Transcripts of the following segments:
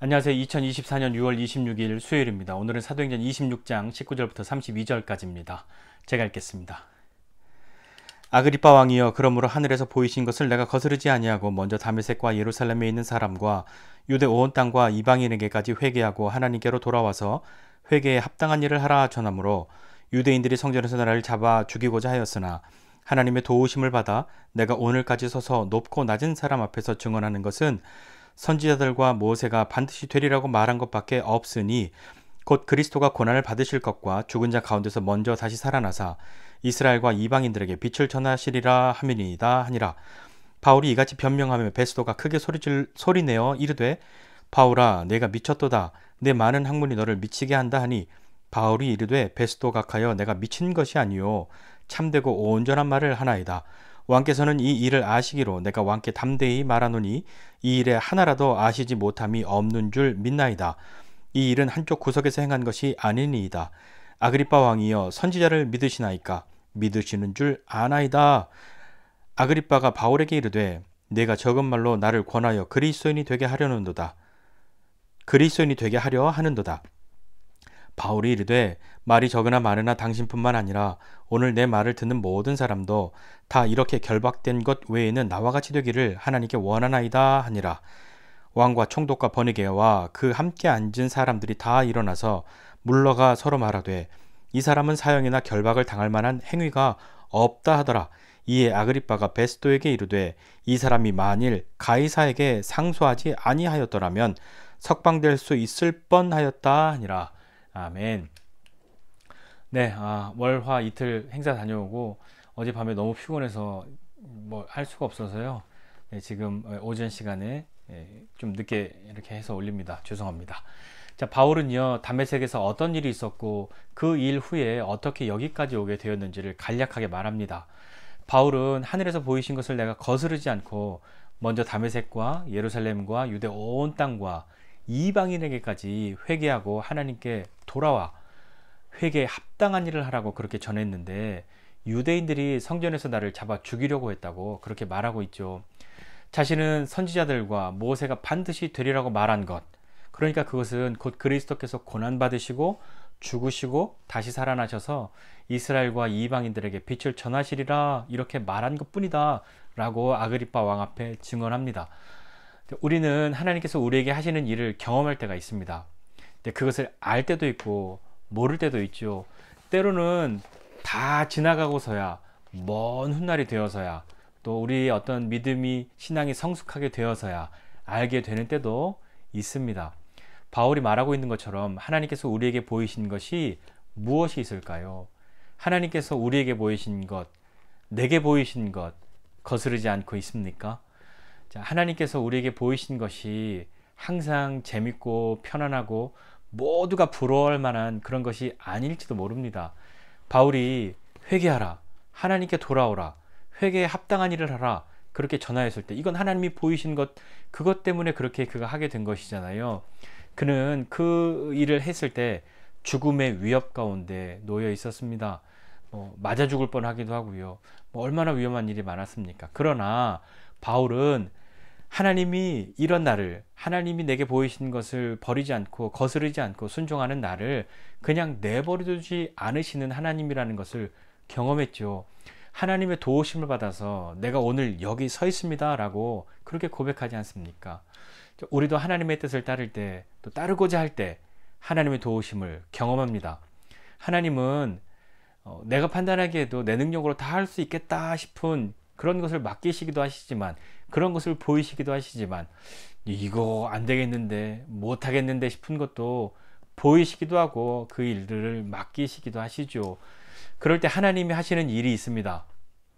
안녕하세요. 2024년 6월 26일 수요일입니다. 오늘은 사도행전 26장 19절부터 32절까지입니다. 제가 읽겠습니다. 아그리빠 왕이여, 그러므로 하늘에서 보이신 것을 내가 거스르지 아니하고 먼저 다메섹과 예루살렘에 있는 사람과 유대 온 땅과 이방인에게까지 회개하고 하나님께로 돌아와서 회개에 합당한 일을 하라 전하므로 유대인들이 성전에서 나를 잡아 죽이고자 하였으나 하나님의 도우심을 받아 내가 오늘까지 서서 높고 낮은 사람 앞에서 증언하는 것은 선지자들과 모세가 반드시 되리라고 말한 것밖에 없으니 곧 그리스도가 고난을 받으실 것과 죽은 자 가운데서 먼저 다시 살아나사 이스라엘과 이방인들에게 빛을 전하시리라 함이니이다 하니라. 바울이 이같이 변명하며 베스도가 크게 소리내어 이르되 바울아, 내가 미쳤도다. 내 많은 학문이 너를 미치게 한다 하니 바울이 이르되 베스도 각하여 내가 미친 것이 아니요 참되고 온전한 말을 하나이다. 왕께서는 이 일을 아시기로 내가 왕께 담대히 말하노니 이 일에 하나라도 아시지 못함이 없는 줄 믿나이다. 이 일은 한쪽 구석에서 행한 것이 아니니이다. 아그리빠 왕이여, 선지자를 믿으시나이까? 믿으시는 줄 아나이다. 아그리빠가 바울에게 이르되 내가 적은 말로 나를 권하여 그리스도인이 되게 하려 하는도다. 바울이 이르되 말이 적으나 많으나 당신뿐만 아니라 오늘 내 말을 듣는 모든 사람도 다 이렇게 결박된 것 외에는 나와 같이 되기를 하나님께 원하나이다 하니라. 왕과 총독과 번이게와 그 함께 앉은 사람들이 다 일어나서 물러가 서로 말하되 이 사람은 사형이나 결박을 당할 만한 행위가 없다 하더라. 이에 아그리빠가 베스도에게 이르되 이 사람이 만일 가이사에게 상소하지 아니하였더라면 석방될 수 있을 뻔하였다 하니라. 아멘. 네, 월화 이틀 행사 다녀오고 어젯밤에 너무 피곤해서 뭐 할 수가 없어서요. 네, 지금 오전 시간에 좀 늦게 이렇게 해서 올립니다. 죄송합니다. 자, 바울은요, 다메섹에서 어떤 일이 있었고 그 일 후에 어떻게 여기까지 오게 되었는지를 간략하게 말합니다. 바울은 하늘에서 보이신 것을 내가 거스르지 않고 먼저 다메섹과 예루살렘과 유대 온 땅과 이방인에게까지 회개하고 하나님께 돌아와 회개에 합당한 일을 하라고 그렇게 전했는데 유대인들이 성전에서 나를 잡아 죽이려고 했다고 그렇게 말하고 있죠. 자신은 선지자들과 모세가 반드시 되리라고 말한 것, 그러니까 그것은 곧 그리스도께서 고난받으시고 죽으시고 다시 살아나셔서 이스라엘과 이방인들에게 빛을 전하시리라 이렇게 말한 것뿐이다 라고 아그리빠 왕 앞에 증언합니다. 우리는 하나님께서 우리에게 하시는 일을 경험할 때가 있습니다. 근데 그것을 알 때도 있고 모를 때도 있죠. 때로는 다 지나가고서야 먼 훗날이 되어서야 또 우리의 어떤 믿음이 신앙이 성숙하게 되어서야 알게 되는 때도 있습니다. 바울이 말하고 있는 것처럼 하나님께서 우리에게 보이신 것이 무엇이 있을까요? 하나님께서 우리에게 보이신 것, 내게 보이신 것 거스르지 않고 있습니까? 자, 하나님께서 우리에게 보이신 것이 항상 재밌고 편안하고 모두가 부러워할 만한 그런 것이 아닐지도 모릅니다. 바울이 회개하라, 하나님께 돌아오라, 회개에 합당한 일을 하라 그렇게 전하였을 때 이건 하나님이 보이신 것, 그것 때문에 그렇게 그가 하게 된 것이잖아요. 그는 그 일을 했을 때 죽음의 위협 가운데 놓여 있었습니다. 맞아 죽을 뻔하기도 하고요. 얼마나 위험한 일이 많았습니까? 그러나 바울은 하나님이 이런 나를, 하나님이 내게 보이신 것을 버리지 않고 거스르지 않고 순종하는 나를 그냥 내버려두지 않으시는 하나님이라는 것을 경험했죠. 하나님의 도우심을 받아서 내가 오늘 여기 서 있습니다 라고 그렇게 고백하지 않습니까? 우리도 하나님의 뜻을 따를 때, 또 따르고자 할 때 하나님의 도우심을 경험합니다. 하나님은 내가 판단하기에도 내 능력으로 다 할 수 있겠다 싶은 그런 것을 맡기시기도 하시지만, 그런 것을 보이시기도 하시지만, 이거 안 되겠는데, 못 하겠는데 싶은 것도 보이시기도 하고 그 일들을 맡기시기도 하시죠. 그럴 때 하나님이 하시는 일이 있습니다.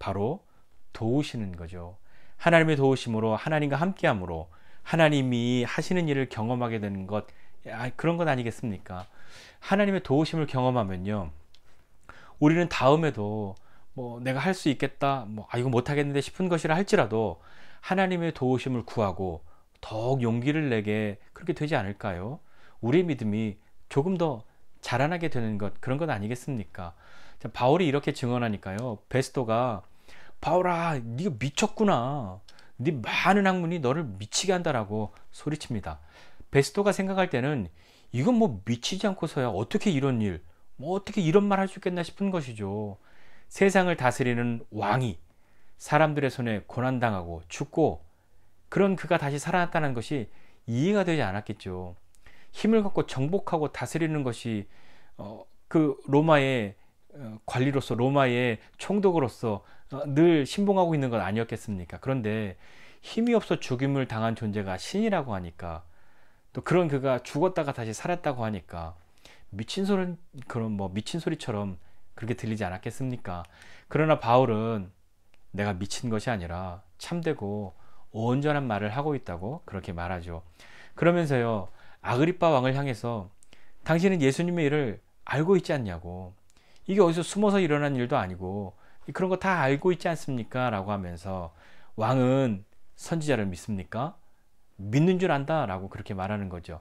바로 도우시는 거죠. 하나님의 도우심으로, 하나님과 함께함으로 하나님이 하시는 일을 경험하게 되는 것, 그런 것 아니겠습니까? 하나님의 도우심을 경험하면요, 우리는 다음에도 내가 할 수 있겠다, 이거 못하겠는데 싶은 것이라 할지라도 하나님의 도우심을 구하고 더욱 용기를 내게 그렇게 되지 않을까요? 우리의 믿음이 조금 더 자라나게 되는 것, 그런 것 아니겠습니까? 자, 바울이 이렇게 증언하니까요, 베스도가 바울아, 네가 미쳤구나, 네 많은 학문이 너를 미치게 한다라고 소리칩니다. 베스토가 생각할 때는 이건 뭐 미치지 않고서야 어떻게 이런 일, 뭐 어떻게 이런 말 할 수 있겠나 싶은 것이죠. 세상을 다스리는 왕이 사람들의 손에 고난당하고 죽고 그런 그가 다시 살아났다는 것이 이해가 되지 않았겠죠. 힘을 갖고 정복하고 다스리는 것이 그 로마의 관리로서, 로마의 총독으로서 늘 신봉하고 있는 건 아니었겠습니까? 그런데 힘이 없어 죽임을 당한 존재가 신이라고 하니까, 또 그런 그가 죽었다가 다시 살았다고 하니까 미친 소리, 그런 뭐 미친 소리처럼 그렇게 들리지 않았겠습니까? 그러나 바울은 내가 미친 것이 아니라 참되고 온전한 말을 하고 있다고 그렇게 말하죠. 그러면서요, 아그리빠 왕을 향해서 당신은 예수님의 일을 알고 있지 않냐고, 이게 어디서 숨어서 일어난 일도 아니고 그런 거 다 알고 있지 않습니까? 라고 하면서, 왕은 선지자를 믿습니까? 믿는 줄 안다 라고 그렇게 말하는 거죠.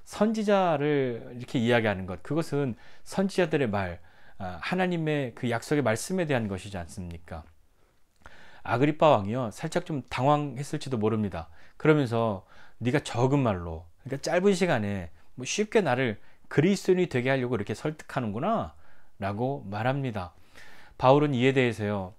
선지자를 이렇게 이야기하는 것, 그것은 선지자들의 말, 하나님의 그 약속의 말씀에 대한 것이지 않습니까? 아그리빠 왕이요, 살짝 좀 당황했을지도 모릅니다. 그러면서 네가 적은 말로, 그러니까 짧은 시간에 뭐 쉽게 나를 그리스도인이 되게 하려고 이렇게 설득하는구나 라고 말합니다. 바울은 이에 대해서요,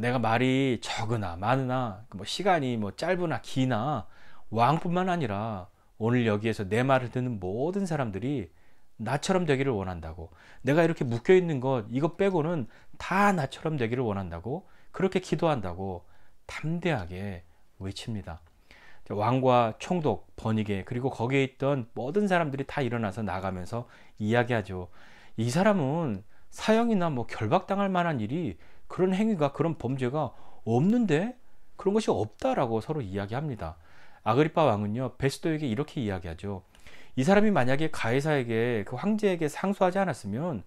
내가 말이 적으나 많으나 뭐 시간이 뭐 짧으나 기나 왕뿐만 아니라 오늘 여기에서 내 말을 듣는 모든 사람들이 나처럼 되기를 원한다고, 내가 이렇게 묶여 있는 것 이거 빼고는 다 나처럼 되기를 원한다고, 그렇게 기도한다고 담대하게 외칩니다. 왕과 총독, 번이게, 그리고 거기에 있던 모든 사람들이 다 일어나서 나가면서 이야기하죠. 이 사람은 사형이나 뭐 결박당할 만한 일이, 그런 행위가, 그런 범죄가 없는데, 그런 것이 없다라고 서로 이야기합니다. 아그리빠 왕은요, 베스도에게 이렇게 이야기하죠. 이 사람이 만약에 가이사에게, 그 황제에게 상소하지 않았으면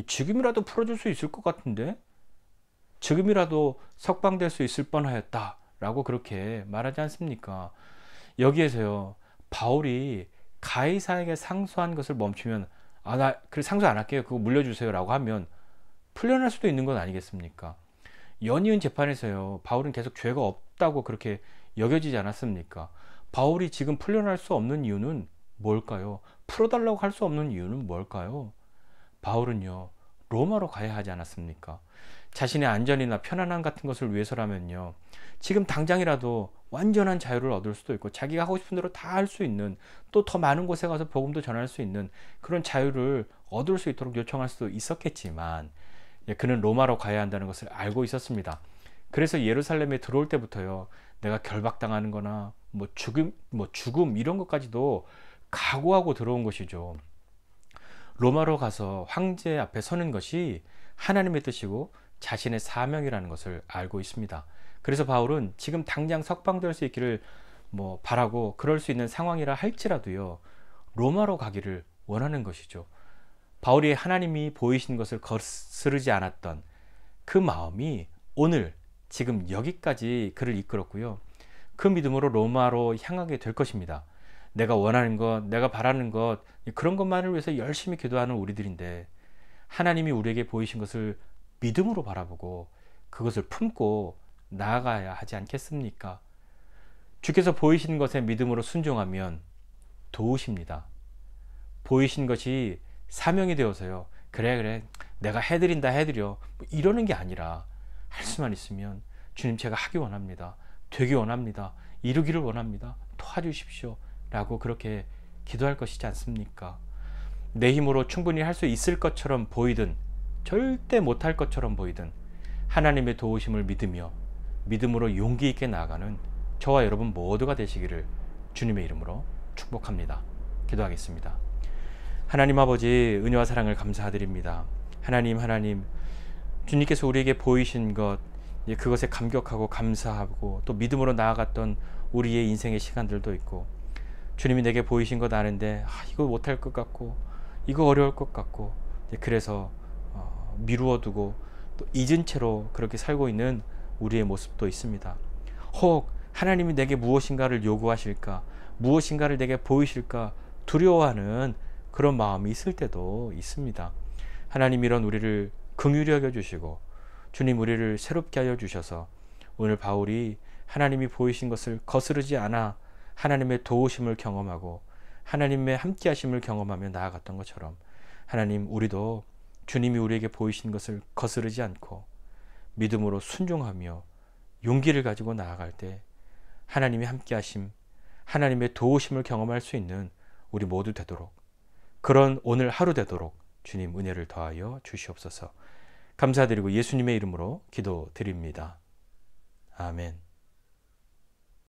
지금이라도 풀어줄 수 있을 것 같은데, 지금이라도 석방될 수 있을 뻔하였다 라고 그렇게 말하지 않습니까? 여기에서요, 바울이 가이사에게 상소한 것을 멈추면, 나 그래 상소 안 할게요, 그거 물려주세요 라고 하면 풀려날 수도 있는 건 아니겠습니까? 연이은 재판에서요, 바울은 계속 죄가 없다고 그렇게 여겨지지 않았습니까? 바울이 지금 풀려날 수 없는 이유는 뭘까요? 풀어달라고 할 수 없는 이유는 뭘까요? 바울은요, 로마로 가야 하지 않았습니까? 자신의 안전이나 편안함 같은 것을 위해서라면요, 지금 당장이라도 완전한 자유를 얻을 수도 있고, 자기가 하고 싶은 대로 다 할 수 있는, 또 더 많은 곳에 가서 복음도 전할 수 있는 그런 자유를 얻을 수 있도록 요청할 수도 있었겠지만, 그는 로마로 가야 한다는 것을 알고 있었습니다. 그래서 예루살렘에 들어올 때부터요, 내가 결박당하는 거나 뭐 죽음 이런 것까지도 각오하고 들어온 것이죠. 로마로 가서 황제 앞에 서는 것이 하나님의 뜻이고 자신의 사명이라는 것을 알고 있습니다. 그래서 바울은 지금 당장 석방될 수 있기를 뭐 바라고, 그럴 수 있는 상황이라 할지라도요, 로마로 가기를 원하는 것이죠. 바울이 하나님이 보이신 것을 거스르지 않았던 그 마음이 오늘 지금 여기까지 그를 이끌었고요, 그 믿음으로 로마로 향하게 될 것입니다. 내가 원하는 것, 내가 바라는 것, 그런 것만을 위해서 열심히 기도하는 우리들인데, 하나님이 우리에게 보이신 것을 믿음으로 바라보고 그것을 품고 나아가야 하지 않겠습니까? 주께서 보이신 것에 믿음으로 순종하면 도우십니다. 보이신 것이 사명이 되어서요, 그래 내가 해드려 뭐 이러는 게 아니라, 할 수만 있으면 주님 제가 하기 원합니다, 되기 원합니다, 이루기를 원합니다, 도와주십시오 라고 그렇게 기도할 것이지 않습니까? 내 힘으로 충분히 할 수 있을 것처럼 보이든 절대 못할 것처럼 보이든 하나님의 도우심을 믿으며 믿음으로 용기 있게 나아가는 저와 여러분 모두가 되시기를 주님의 이름으로 축복합니다. 기도하겠습니다. 하나님 아버지, 은혜와 사랑을 감사드립니다. 하나님, 주님께서 우리에게 보이신 것, 그것에 감격하고 감사하고 또 믿음으로 나아갔던 우리의 인생의 시간들도 있고, 주님이 내게 보이신 것 아는데 이거 못할 것 같고 이거 어려울 것 같고, 그래서 미루어 두고 또 잊은 채로 그렇게 살고 있는 우리의 모습도 있습니다. 혹 하나님이 내게 무엇인가를 요구하실까, 무엇인가를 내게 보이실까 두려워하는 그런 마음이 있을 때도 있습니다. 하나님, 이런 우리를 긍휼히 여겨주시고 주님 우리를 새롭게 하여 주셔서 오늘 바울이 하나님이 보이신 것을 거스르지 않아 하나님의 도우심을 경험하고 하나님의 함께 하심을 경험하며 나아갔던 것처럼 하나님, 우리도 주님이 우리에게 보이신 것을 거스르지 않고 믿음으로 순종하며 용기를 가지고 나아갈 때 하나님의 함께 하심, 하나님의 도우심을 경험할 수 있는 우리 모두 되도록, 그런 오늘 하루 되도록 주님 은혜를 더하여 주시옵소서. 감사드리고 예수님의 이름으로 기도드립니다. 아멘.